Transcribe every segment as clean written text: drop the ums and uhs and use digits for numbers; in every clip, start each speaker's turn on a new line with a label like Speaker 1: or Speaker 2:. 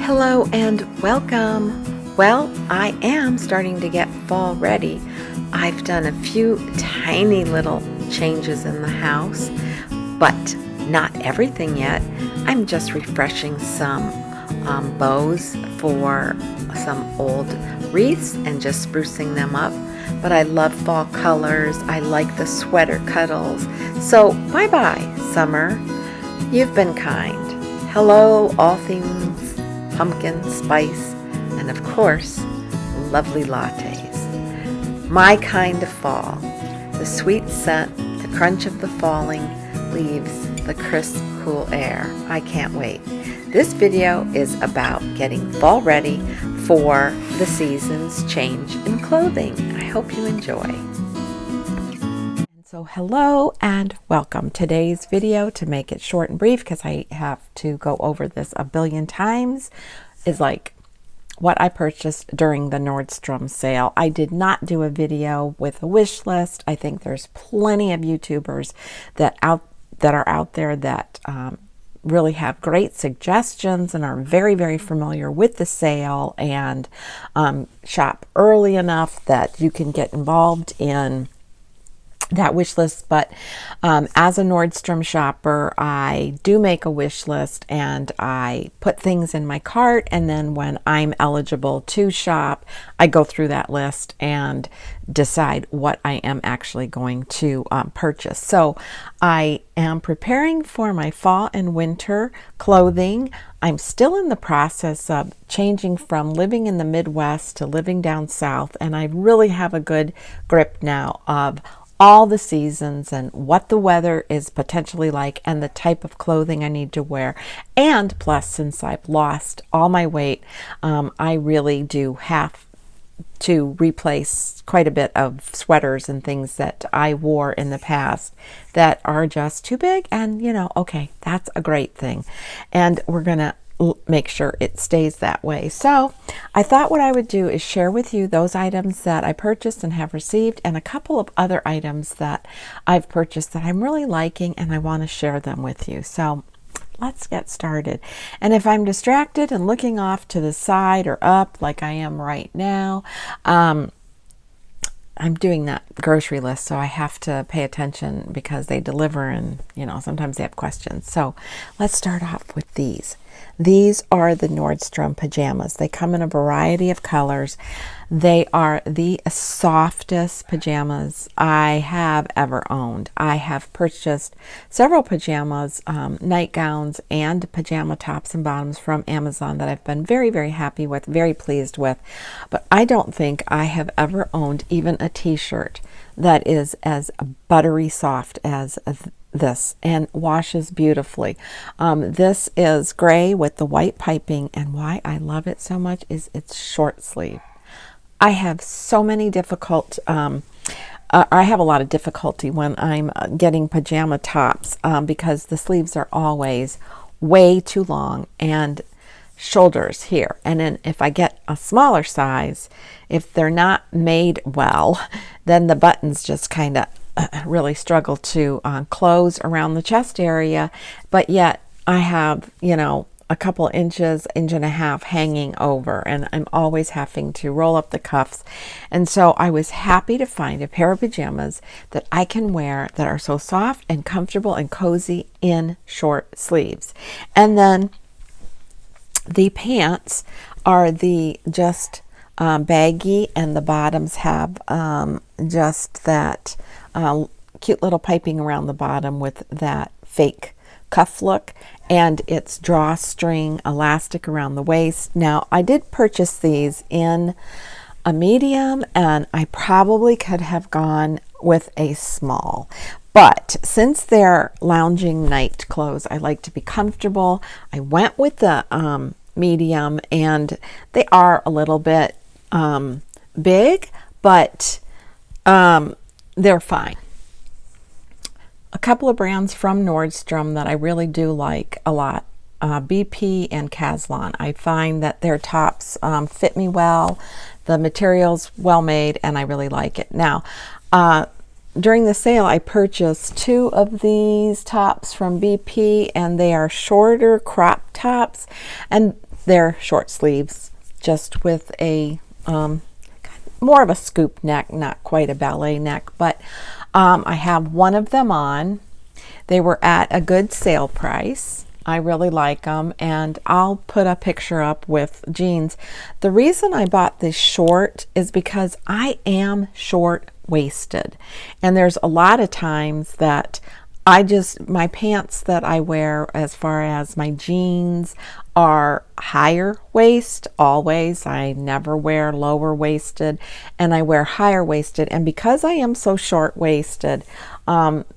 Speaker 1: Hello and welcome. Well, I am starting to get fall ready. I've done a few tiny little changes in the house, but not everything yet. I'm just refreshing some bows for some old wreaths and just sprucing them up. But I love fall colors. I like the sweater cuddles. So bye-bye, summer. You've been kind. Hello, all things pumpkin, spice, and of course, lovely lattes. My kind of fall. The sweet scent, the crunch of the falling leaves, the crisp, cool air. I can't wait. This video is about getting fall ready for the season's change in clothing. I hope you enjoy. So hello and welcome. Today's video, to make it short and brief because I have to go over this a billion times, is like what I purchased during the Nordstrom sale. I did not do a video with a wish list. I think there's plenty of YouTubers that are out there that really have great suggestions and are very, very familiar with the sale and shop early enough that you can get involved in that wish list. But as a Nordstrom shopper, I do make a wish list and I put things in my cart, and then when I'm eligible to shop, I go through that list and decide what I am actually going to purchase. So I am preparing for my fall and winter clothing. I'm still in the process of changing from living in the Midwest to living down south, and I really have a good grip now of all the seasons and what the weather is potentially like and the type of clothing I need to wear. And plus, since I've lost all my weight, I really do have to replace quite a bit of sweaters and things that I wore in the past that are just too big. And okay, that's a great thing, and we're gonna make sure it stays that way. So I thought what I would do is share with you those items that I purchased and have received, and a couple of other items that I've purchased that I'm really liking, and I want to share them with you. So let's get started. And if I'm distracted and looking off to the side or up like I am right now, I'm doing that grocery list, so I have to pay attention because they deliver and sometimes they have questions. So let's start off with these. These are the Nordstrom pajamas. They come in a variety of colors. They are the softest pajamas I have ever owned. I have purchased several pajamas, nightgowns, and pajama tops and bottoms from Amazon that I've been very, very happy with, very pleased with. But I don't think I have ever owned even a t-shirt that is as buttery soft as this and washes beautifully. This is gray with the white piping, and why I love it so much is it's short sleeve. I have so many I have a lot of difficulty when I'm getting pajama tops because the sleeves are always way too long and shoulders here. And then if I get a smaller size, if they're not made well, then the buttons just kind of really struggle to close around the chest area, but yet I have a couple inches, inch and a half hanging over, and I'm always having to roll up the cuffs. And so I was happy to find a pair of pajamas that I can wear that are so soft and comfortable and cozy in short sleeves. And then the pants are the just baggy, and the bottoms have just that cute little piping around the bottom with that fake cuff look, and it's drawstring elastic around the waist. Now, I did purchase these in a medium, and I probably could have gone with a small, but since they're lounging night clothes, I like to be comfortable. I went with the medium, and they are a little bit big, but they're fine. A couple of brands from Nordstrom that I really do like a lot, BP and Caslon. I find that their tops fit me well. The material's well made, and I really like it. Now, during the sale, I purchased 2 of these tops from BP, and they are shorter crop tops, and they're short sleeves, just with a more of a scoop neck, not quite a ballet neck, but I have one of them on. They were at a good sale price. I really like them, and I'll put a picture up with jeans. The reason I bought this short is because I am short-waisted, and there's a lot of times that my pants that I wear, as far as my jeans, are higher waist always. I never wear lower waisted, and I wear higher waisted. And because I am so short waisted,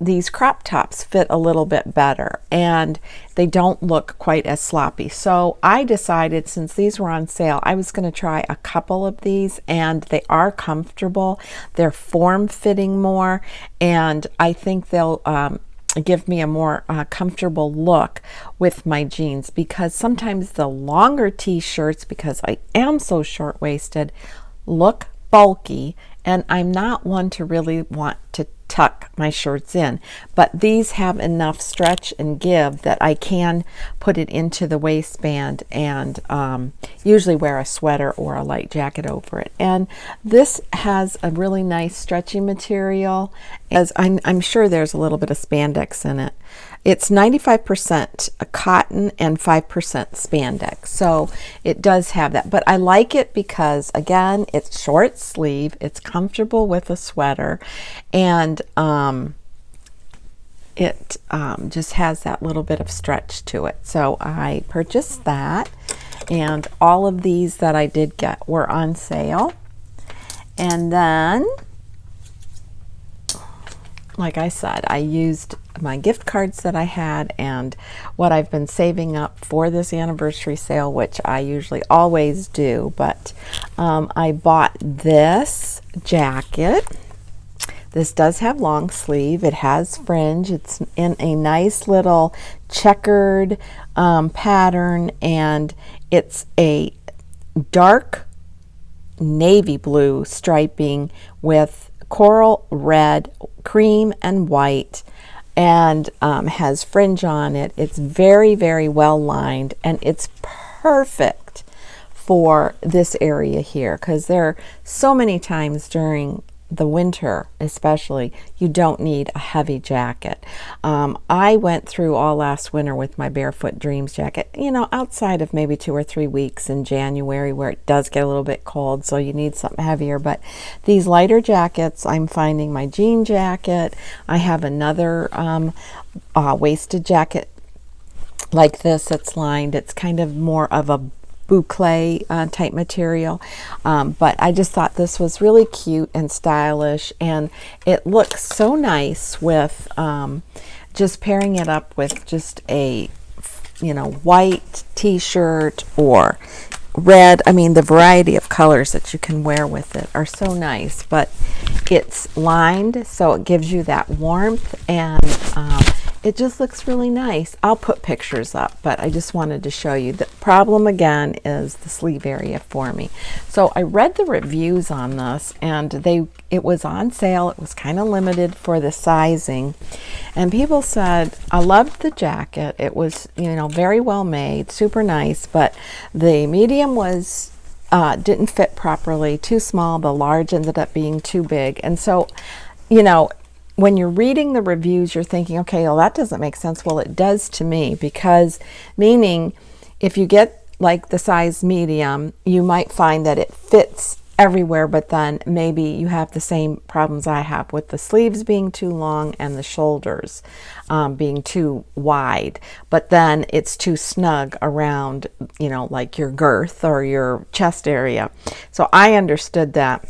Speaker 1: these crop tops fit a little bit better, and they don't look quite as sloppy. So I decided, since these were on sale, I was going to try a couple of these, and they are comfortable. They're form-fitting more, and I think they'll give me a more comfortable look with my jeans, because sometimes the longer t-shirts, because I am so short-waisted, look bulky, and I'm not one to really want to tuck my shirts in, but these have enough stretch and give that I can put it into the waistband and usually wear a sweater or a light jacket over it. And this has a really nice stretchy material, as I'm sure there's a little bit of spandex in it. It's 95% cotton and 5% spandex, so it does have that. But I like it because, again, it's short sleeve, it's comfortable with a sweater, and it just has that little bit of stretch to it. So I purchased that, and all of these that I did get were on sale. And then, like I said, I used my gift cards that I had and what I've been saving up for this anniversary sale, which I usually always do. But I bought this jacket. This does have long sleeve. It has fringe. It's in a nice little checkered pattern, and it's a dark navy blue striping with coral red, cream, and white, and has fringe on it. It's very, very well lined, and it's perfect for this area here, because there are so many times during the winter, especially, you don't need a heavy jacket. I went through all last winter with my Barefoot Dreams jacket, you know, outside of maybe 2 or 3 weeks in January, where it does get a little bit cold, so you need something heavier. But these lighter jackets, I'm finding my jean jacket. I have another waisted jacket like this that's lined. It's kind of more of a boucle type material, but I just thought this was really cute and stylish, and it looks so nice with just pairing it up with just a, you know, white t-shirt or red. I mean, the variety of colors that you can wear with it are so nice. But it's lined, so it gives you that warmth, and it just looks really nice. I'll put pictures up, but I just wanted to show you. The problem again is the sleeve area for me. So I read the reviews on this, and it was on sale. It was kind of limited for the sizing, and people said, I loved the jacket. It was, you know, very well made, super nice, but the medium was didn't fit properly, too small. The large ended up being too big. And so, you know, when you're reading the reviews, you're thinking, okay, well, that doesn't make sense. Well, it does to me, because meaning if you get like the size medium, you might find that it fits everywhere, but then maybe you have the same problems I have with the sleeves being too long and the shoulders being too wide, but then it's too snug around, you know, like your girth or your chest area. So I understood that.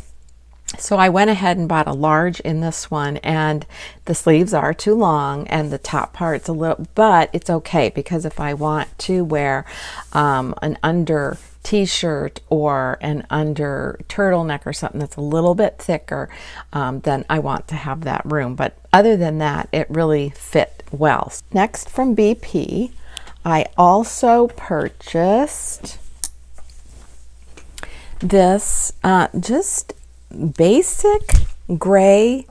Speaker 1: So I went ahead and bought a large in this one, and the sleeves are too long and the top part's a little, but it's okay, because if I want to wear an under t-shirt or an under turtleneck or something that's a little bit thicker, then I want to have that room. But other than that, it really fit well. Next, from BP, I also purchased this just basic gray,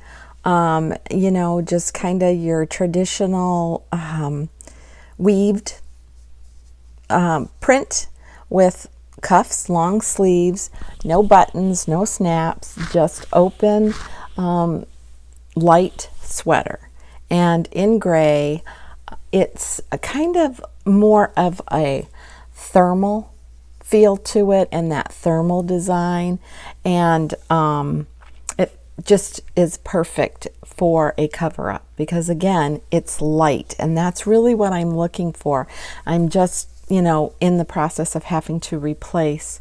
Speaker 1: you know, just kind of your traditional weaved print with cuffs, long sleeves, no buttons, no snaps, just open light sweater. And in gray, it's a kind of more of a thermal feel to it, and that thermal design, and it just is perfect for a cover up because again it's light, and that's really what I'm looking for. I'm just, you know, in the process of having to replace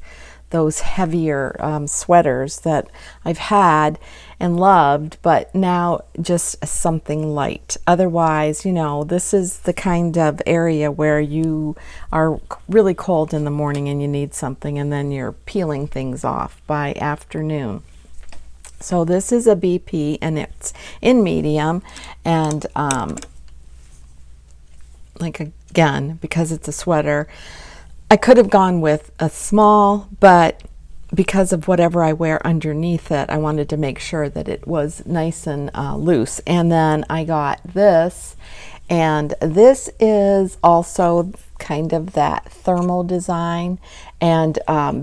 Speaker 1: those heavier sweaters that I've had and loved, but now just something light. Otherwise, you know, this is the kind of area where you are really cold in the morning and you need something, and then you're peeling things off by afternoon. So this is a BP, and it's in medium, and like again, because it's a sweater, I could have gone with a small, but because of whatever I wear underneath it, I wanted to make sure that it was nice and loose. And then I got this, and this is also kind of that thermal design, and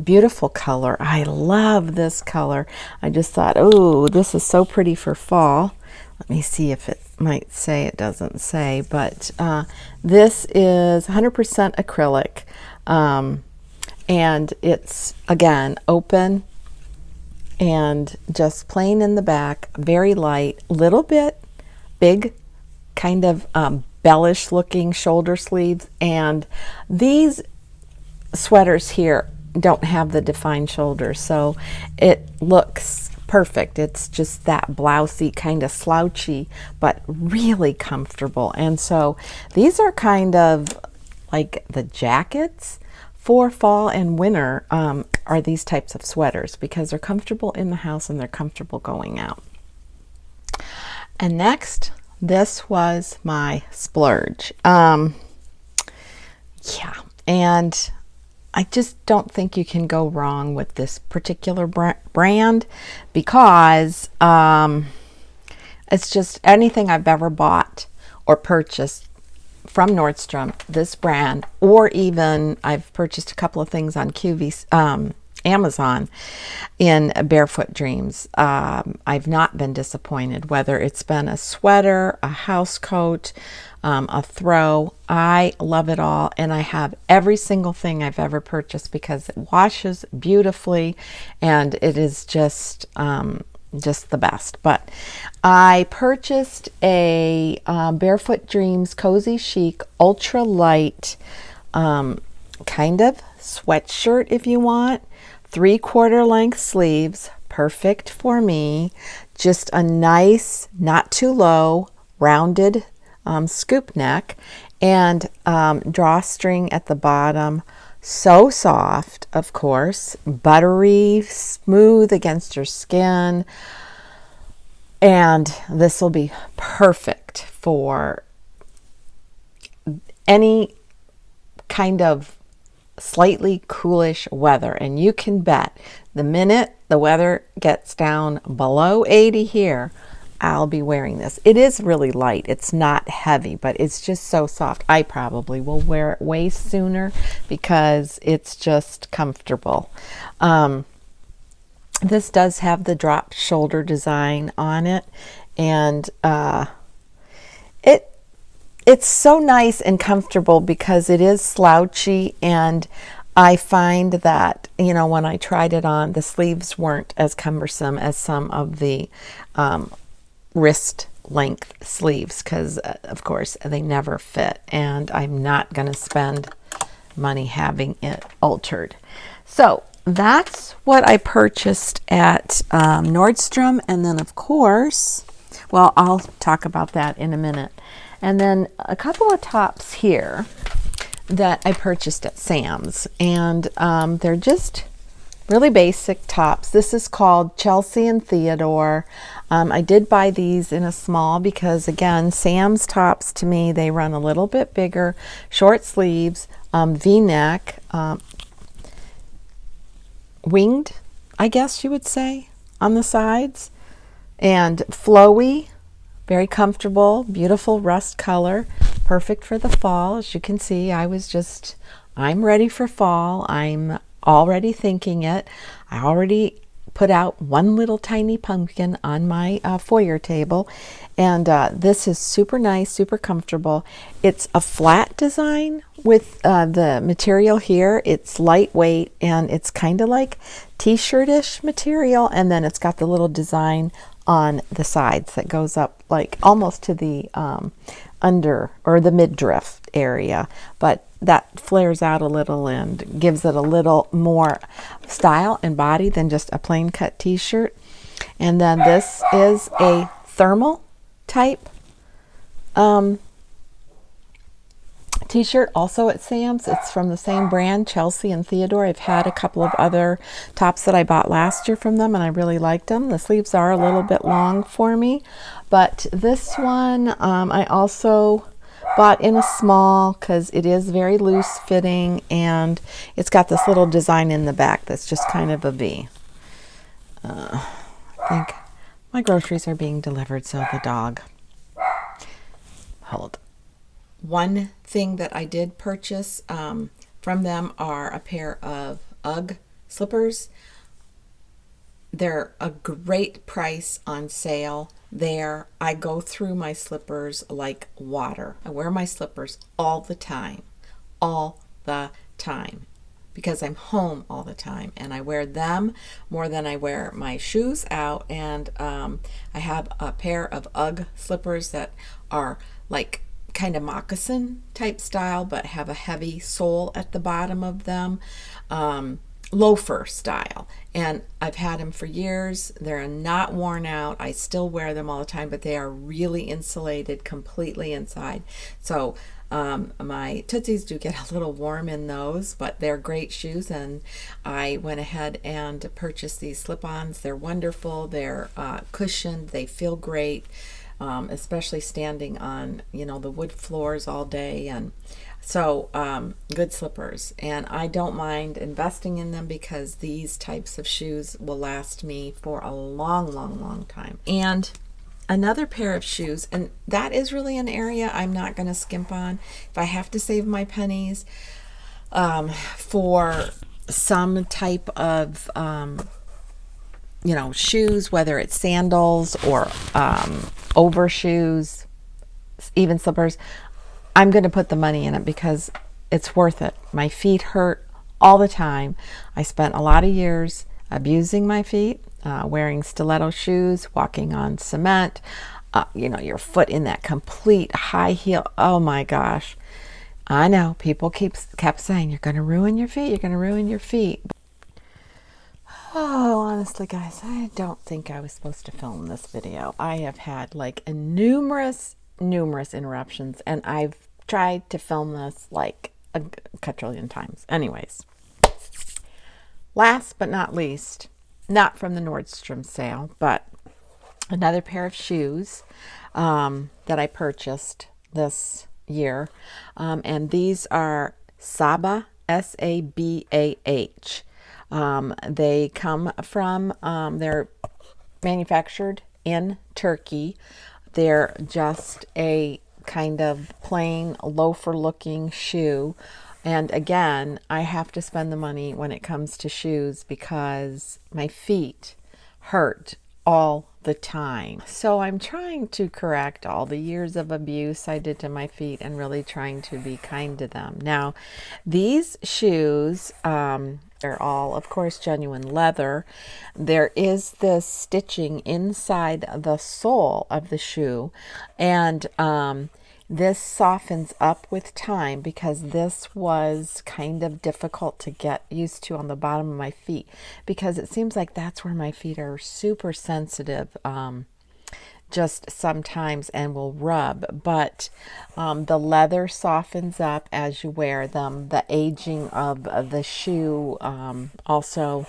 Speaker 1: beautiful color. I love this color. I just thought, oh, this is so pretty for fall. Let me see if it might say. It doesn't say, but this is 100% acrylic. And it's again open and just plain in the back, very light, little bit big, kind of bellish looking shoulder sleeves. And these sweaters here don't have the defined shoulders, so it looks perfect. It's just that blousey, kind of slouchy, but really comfortable. And so these are kind of like the jackets for fall and winter, are these types of sweaters because they're comfortable in the house and they're comfortable going out. And next, this was my splurge. Yeah, and I just don't think you can go wrong with this particular brand because it's just anything I've ever bought or purchased from Nordstrom, this brand, or even I've purchased a couple of things on Amazon in Barefoot Dreams. I've not been disappointed, whether it's been a sweater, a house coat, a throw. I love it all, and I have every single thing I've ever purchased because it washes beautifully, and it is just the best. But I purchased a Barefoot Dreams Cozy Chic ultra light kind of sweatshirt, if you want, 3/4 length sleeves, perfect for me, just a nice, not too low, rounded scoop neck, and drawstring at the bottom. So soft, of course, buttery, smooth against your skin. And this will be perfect for any kind of slightly coolish weather. And you can bet the minute the weather gets down below 80 here, I'll be wearing this. It is really light. It's not heavy, but it's just so soft. I probably will wear it way sooner because it's just comfortable. This does have the drop shoulder design on it, and it's so nice and comfortable because it is slouchy, and I find that, you know, when I tried it on, the sleeves weren't as cumbersome as some of the wrist length sleeves because of course they never fit, and I'm not going to spend money having it altered. So that's what I purchased at Nordstrom. And then of course, well, I'll talk about that in a minute. And then a couple of tops here that I purchased at Sam's, and they're just really basic tops. This is called Chelsea and Theodore. I did buy these in a small because, again, Sam's tops to me, they run a little bit bigger, short sleeves, V-neck, winged, I guess you would say, on the sides, and flowy, very comfortable, beautiful rust color, perfect for the fall. As you can see, I'm I'm ready for fall. I'm already thinking it. I already put out one little tiny pumpkin on my foyer table, and this is super nice, super comfortable. It's a flat design with the material here. It's lightweight and it's kind of like t-shirt-ish material, and then it's got the little design on the sides that goes up like almost to the under or the midriff area, but that flares out a little and gives it a little more style and body than just a plain cut t-shirt. And then this is a thermal type t-shirt, also at Sam's. It's from the same brand, Chelsea and Theodore. I've had a couple of other tops that I bought last year from them, and I really liked them. The sleeves are a little bit long for me, but this one I also bought in a small because it is very loose fitting, and it's got this little design in the back that's just kind of a V. I think my groceries are being delivered, so the dog. Hold. One thing that I did purchase from them are a pair of Ugg slippers. They're a great price on sale there. I go through my slippers like water. I wear my slippers all the time, because I'm home all the time, and I wear them more than I wear my shoes out. And I have a pair of Ugg slippers that are like kind of moccasin type style, but have a heavy sole at the bottom of them, loafer style, and I've had them for years. They're not worn out. I still wear them all the time, but they are really insulated completely inside, so my tootsies do get a little warm in those, but they're great shoes. And I went ahead and purchased these slip-ons. They're wonderful. They're cushioned. They feel great, especially standing on, you know, the wood floors all day. And so good slippers, and I don't mind investing in them because these types of shoes will last me for a long time. And another pair of shoes, and that is really an area I'm not going to skimp on. If I have to save my pennies for some type of you know, shoes, whether it's sandals or overshoes, even slippers, I'm going to put the money in it because it's worth it. My feet hurt all the time. I spent a lot of years abusing my feet, wearing stiletto shoes, walking on cement, you know, your foot in that complete high heel. Oh my gosh. I know people kept saying, you're going to ruin your feet. You're going to ruin your feet. Oh, honestly, guys, I don't think I was supposed to film this video. I have had like numerous interruptions, and I've tried to film this like a quadrillion times. Anyways, last but not least, not from the Nordstrom sale, but another pair of shoes that I purchased this year, and these are Sabah, S-A-B-A-H. They come from, they're manufactured in Turkey. They're just a kind of plain loafer looking shoe. And again, I have to spend the money when it comes to shoes because my feet hurt all the time. So I'm trying to correct all the years of abuse I did to my feet and really trying to be kind to them. Now, these shoes, they're all, of course, genuine leather. There is this stitching inside the sole of the shoe, and this softens up with time because this was kind of difficult to get used to on the bottom of my feet because it seems like that's where my feet are super sensitive just sometimes and will rub, but the leather softens up as you wear them. The aging of the shoe also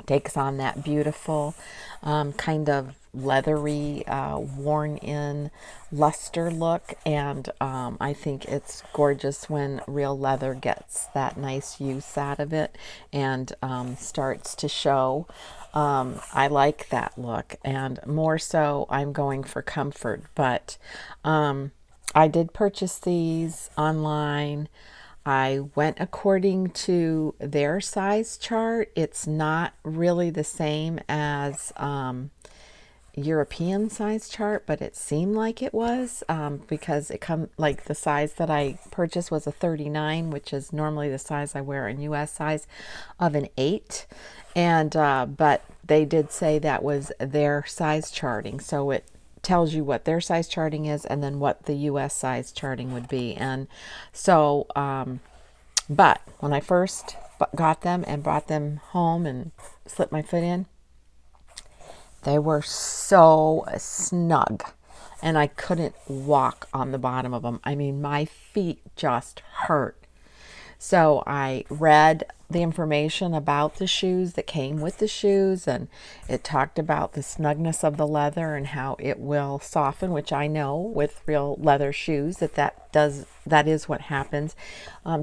Speaker 1: takes on that beautiful kind of leathery, worn in luster look, and I think it's gorgeous when real leather gets that nice use out of it and starts to show. I like that look, and more so I'm going for comfort, but I did purchase these online. I went according to their size chart. It's not really the same as European size chart, but it seemed like it was, because it come like the size that I purchased was a 39, which is normally the size I wear in US size of an 8. And but they did say that was their size charting, so it tells you what their size charting is and then what the US size charting would be. And so but when I first got them and brought them home and slipped my foot in, they were so snug and I couldn't walk on the bottom of them. I mean, my feet just hurt. So I read the information about the shoes that came with the shoes, and it talked about the snugness of the leather and how it will soften, which I know with real leather shoes that is what happens.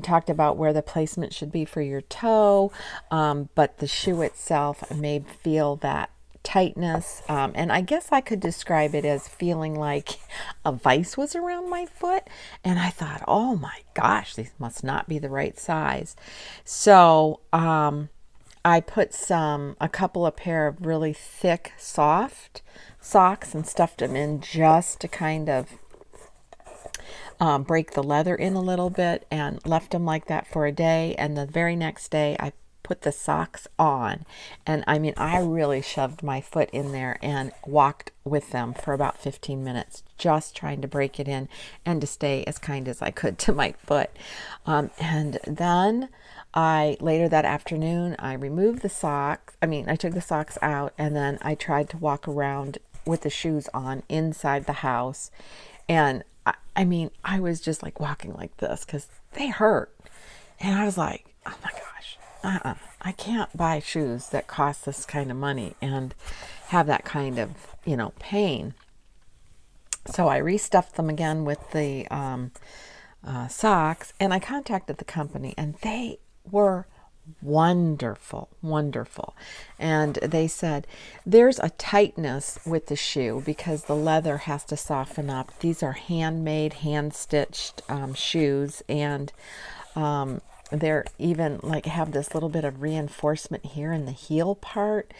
Speaker 1: Talked about where the placement should be for your toe, but the shoe itself made feel that tightness, and I guess I could describe it as feeling like a vice was around my foot. And I thought, oh my gosh, these must not be the right size. So I put a couple of pair of really thick soft socks and stuffed them in just to kind of break the leather in a little bit, and left them like that for a day. And the very next day I put the socks on, and I mean, I really shoved my foot in there and walked with them for about 15 minutes, just trying to break it in and to stay as kind as I could to my foot. And then later that afternoon, I removed the socks. I took the socks out, and then I tried to walk around with the shoes on inside the house. And I mean, I was just like walking like this because they hurt. And I was like, oh my gosh. I can't buy shoes that cost this kind of money and have that kind of, pain. So I restuffed them again with the socks, and I contacted the company, and they were wonderful. And they said there's a tightness with the shoe because the leather has to soften up. These are handmade, hand-stitched shoes, and they're even like have this little bit of reinforcement here in the heel part.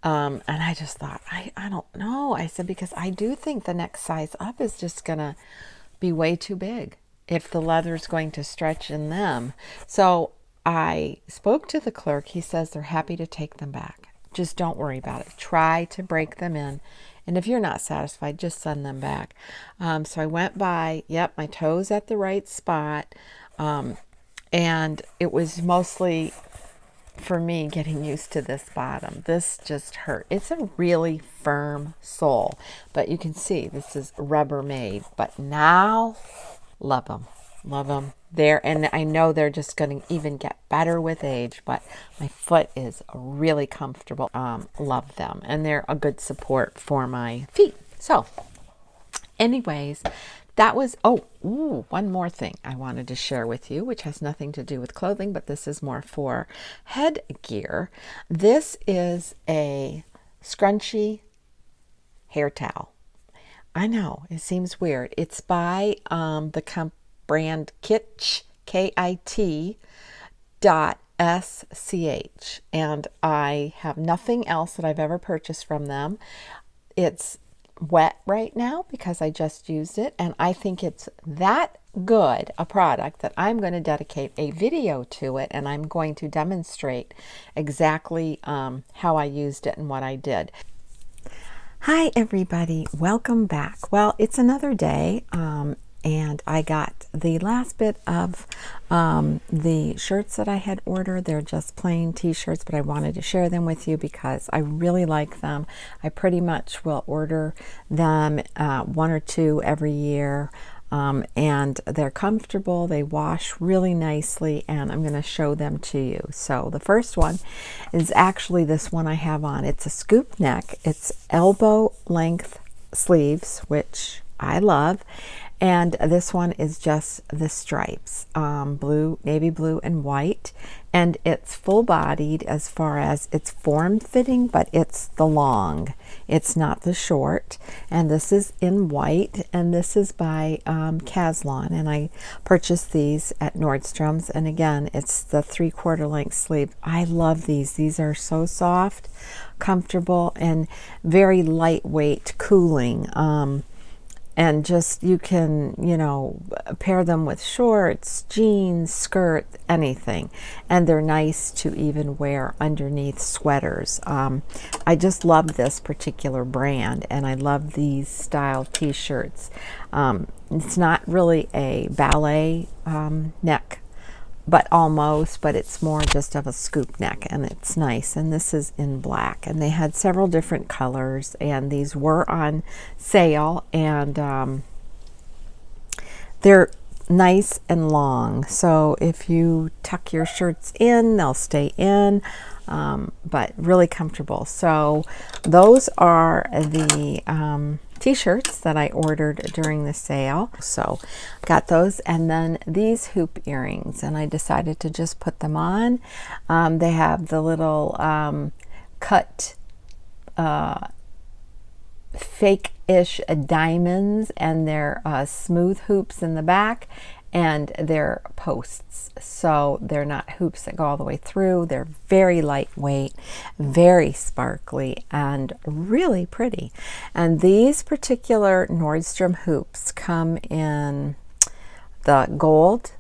Speaker 1: And I just thought, I don't know. I said, because I do think the next size up is just going to be way too big if the leather's going to stretch in them. So I spoke to the clerk. He says they're happy to take them back. Just don't worry about it. Try to break them in. And if you're not satisfied, just send them back. So I went by, yep, my toe's at the right spot. And it was mostly for me getting used to this bottom. This just hurt. It's a really firm sole, but you can see this is Rubbermaid. But now, love them. And I know they're just going to even get better with age, but my foot is really comfortable. Love them, and they're a good support for my feet. So anyways, that was, one more thing I wanted to share with you, which has nothing to do with clothing, but this is more for headgear. This is a scrunchie hair towel. I know, it seems weird. It's by the brand Kitsch, KIT-SCH. And I have nothing else that I've ever purchased from them. It's wet right now because I just used it, and I think it's that good a product that I'm going to dedicate a video to it, and I'm going to demonstrate exactly how I used it and what I did. Hi everybody, welcome back. Well, it's another day, and I got the last bit of the shirts that I had ordered. They're just plain t-shirts, but I wanted to share them with you because I really like them. I pretty much will order them 1 or 2 every year, and they're comfortable. They wash really nicely, and I'm going to show them to you. So the first one is actually this one I have on. It's a scoop neck. It's elbow length sleeves, which I love. And this one is just the stripes, blue, navy blue, and white. And it's full-bodied as far as it's form-fitting, but it's the long. It's not the short. And this is in white, and this is by Caslon. And I purchased these at Nordstrom's. And again, it's the 3/4 length sleeve. I love these. These are so soft, comfortable, and very lightweight, cooling. And just, you can, you know, pair them with shorts, jeans, skirt, anything. And they're nice to even wear underneath sweaters. I just love this particular brand, and I love these style t-shirts. It's not really a ballet neck, but almost, but it's more just of a scoop neck, and it's nice. And this is in black, and they had several different colors, and these were on sale, and they're nice and long, so if you tuck your shirts in, they'll stay in, but really comfortable. So those are the t-shirts that I ordered during the sale. So got those, and then these hoop earrings, and I decided to just put them on. They have the little cut fake-ish diamonds, and they're smooth hoops in the back, and they're posts, so they're not hoops that go all the way through. They're very lightweight, very sparkly, and really pretty. And these particular Nordstrom hoops come in the gold,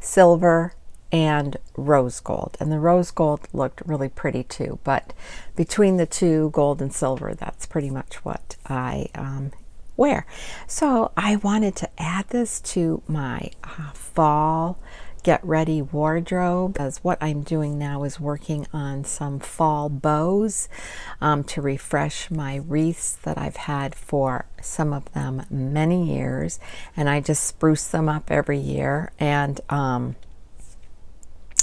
Speaker 1: silver, and rose gold. And the rose gold looked really pretty too, but between the two, gold and silver, that's pretty much what I wear. So I wanted to add this to my fall get ready wardrobe, as what I'm doing now is working on some fall bows to refresh my wreaths that I've had for, some of them, many years, and I just spruce them up every year. And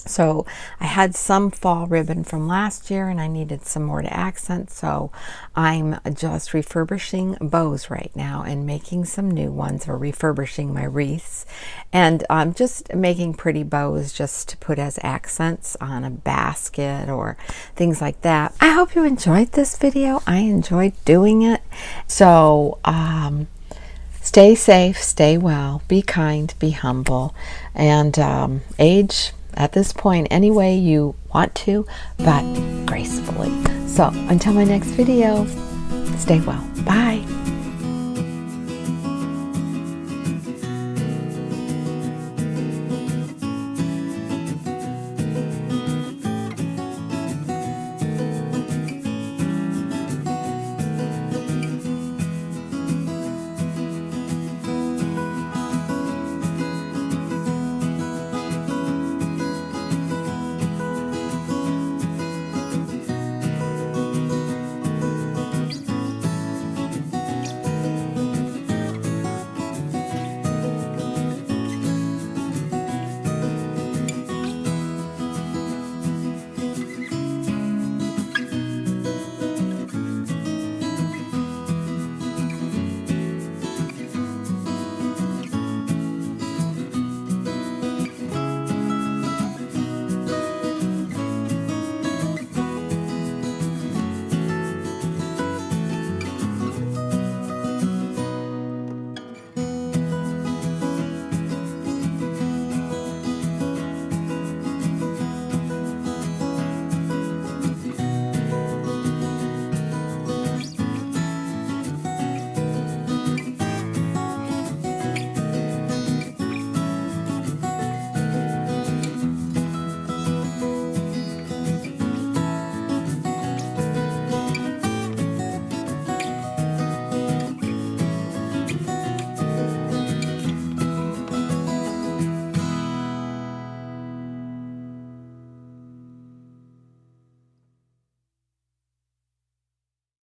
Speaker 1: so I had some fall ribbon from last year, and I needed some more to accent, so I'm just refurbishing bows right now and making some new ones, or refurbishing my wreaths, and I'm just making pretty bows just to put as accents on a basket or things like that. I hope you enjoyed this video. I enjoyed doing it. So stay safe, stay well, be kind, be humble, and age at this point any way you want to, but gracefully. So until my next video, stay well. Bye.